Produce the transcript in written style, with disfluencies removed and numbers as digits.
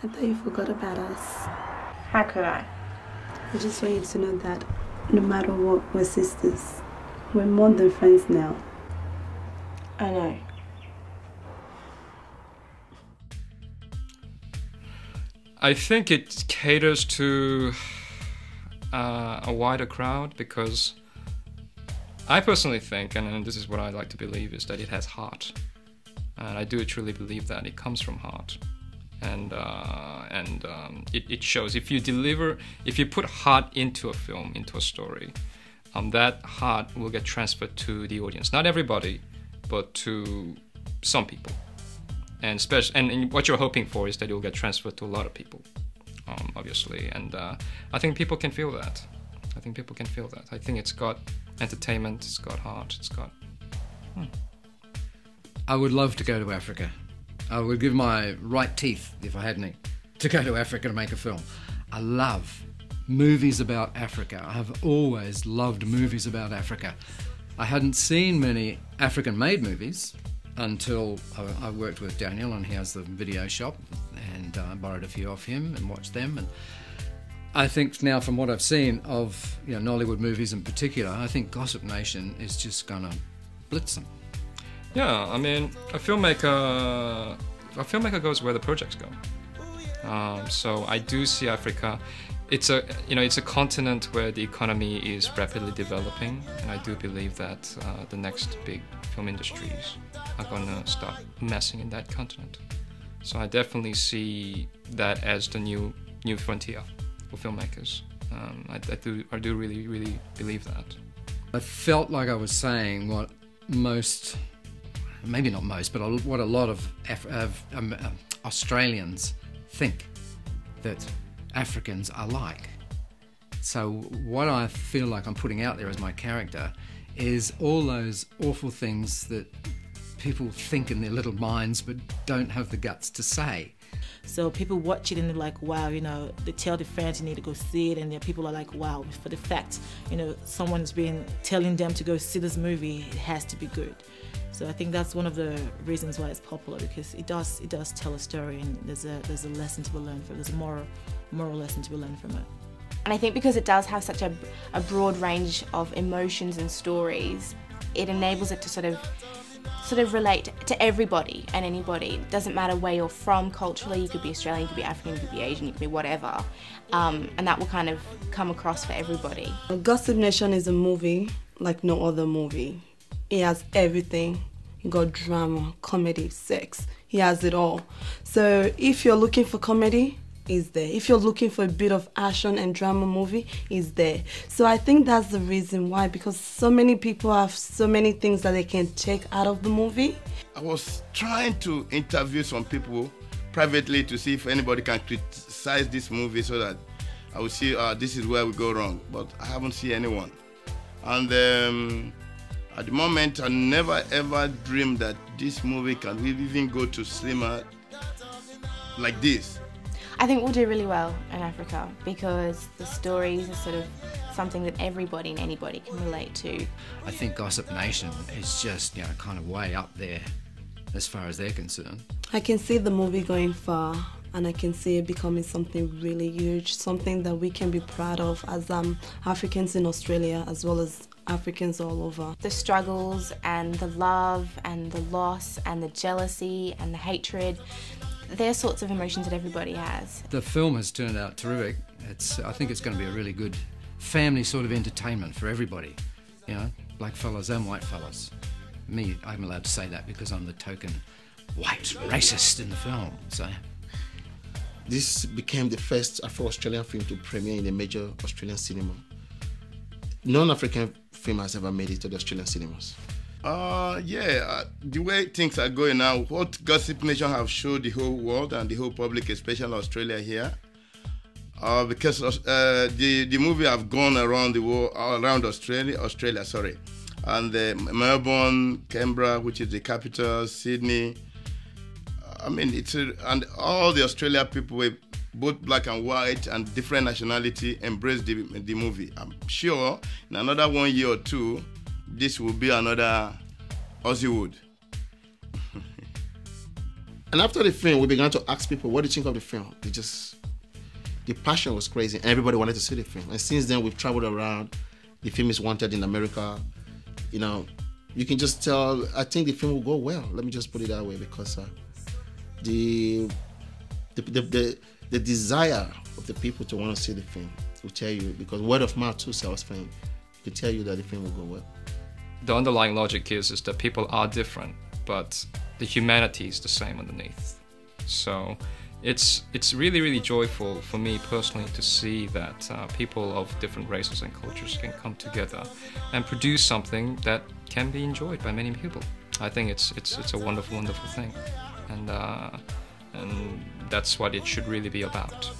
I thought you forgot about us. How could I? I just want you to know that no matter what, we're sisters. We're more than friends now. I know. I think it caters to a wider crowd because I personally think, and this is what I like to believe, is that it has heart. And I do truly believe that it comes from heart. And it shows. If you put heart into a film, into a story, that heart will get transferred to the audience. Not everybody, but to some people. And what you're hoping for is that it will get transferred to a lot of people, obviously. And I think people can feel that. I think it's got entertainment, it's got heart, it's got... I would love to go to Africa. I would give my right teeth, if I had any, to go to Africa to make a film. I love movies about Africa. I have always loved movies about Africa. I hadn't seen many African-made movies until I worked with Daniel, and he has the video shop, and I borrowed a few off him and watched them. And I think now, from what I've seen of Nollywood movies in particular, I think Gossip Nation is just gonna blitz them. Yeah, I mean, a filmmaker goes where the projects go. So I do see Africa. It's a continent where the economy is rapidly developing, and I do believe that the next big film industries are gonna start messing in that continent. So I definitely see that as the new frontier for filmmakers. I do really believe that. I felt like I was saying what most, maybe not most, but what a lot of Australians think that Africans are like. So what I feel like I'm putting out there as my character is all those awful things that people think in their little minds but don't have the guts to say. So people watch it and they're like, wow, they tell their friends you need to go see it, and then people are like, wow, for the fact, someone's been telling them to go see this movie, it has to be good. So I think that's one of the reasons why it's popular, because it does tell a story, and there's a lesson to be learned from it. There's a moral lesson to be learned from it. And I think because it does have such a broad range of emotions and stories, it enables it to sort of relate to everybody and anybody. It doesn't matter where you're from culturally. You could be Australian, you could be African, you could be Asian, you could be whatever. And that will kind of come across for everybody. Gossip Nation is a movie like no other movie. It has everything. You got drama, comedy, sex. He has it all. So if you're looking for comedy, it's there. If you're looking for a bit of action and drama movie, it's there. So I think that's the reason why, because so many people have so many things that they can take out of the movie. I was trying to interview some people privately to see if anybody can criticize this movie so that I would see this is where we go wrong, but I haven't seen anyone. And at the moment, I never ever dreamed that this movie can even go to cinema like this. I think we'll do really well in Africa because the stories are sort of something that everybody and anybody can relate to. I think Gossip Nation is just, kind of way up there as far as they're concerned. I can see the movie going far, and I can see it becoming something really huge, something that we can be proud of as Africans in Australia, as well as Africans all over. The struggles and the love and the loss and the jealousy and the hatred, they're sorts of emotions that everybody has. The film has turned out terrific. I think it's going to be a really good family sort of entertainment for everybody. Black fellas and white fellas. Me, I'm allowed to say that because I'm the token white racist in the film, so. This became the first Afro-Australian film to premiere in a major Australian cinema. Non-African film has ever made it to the Australian cinemas. The way things are going now, what Gossip Nation have showed the whole world and the whole public, especially Australia here, because the movie have gone around the world, around Australia, and Melbourne, Canberra, which is the capital, Sydney. And all the Australia people, both black and white and different nationality, embrace the movie. I'm sure in another 1 year or two, this will be another Hollywood. And after the film, we began to ask people, what do you think of the film? The passion was crazy, and everybody wanted to see the film. And since then, we've traveled around. The film is wanted in America. You know, you can just tell, I think the film will go well. Let me just put it that way, because the desire of the people to want to see the film will tell you, because word of mouth too sells film, to tell you that the film will go well. The underlying logic is that people are different, but the humanity is the same underneath. So it's really, really joyful for me personally to see that people of different races and cultures can come together and produce something that can be enjoyed by many people. I think it's a wonderful, wonderful thing, and that's what it should really be about.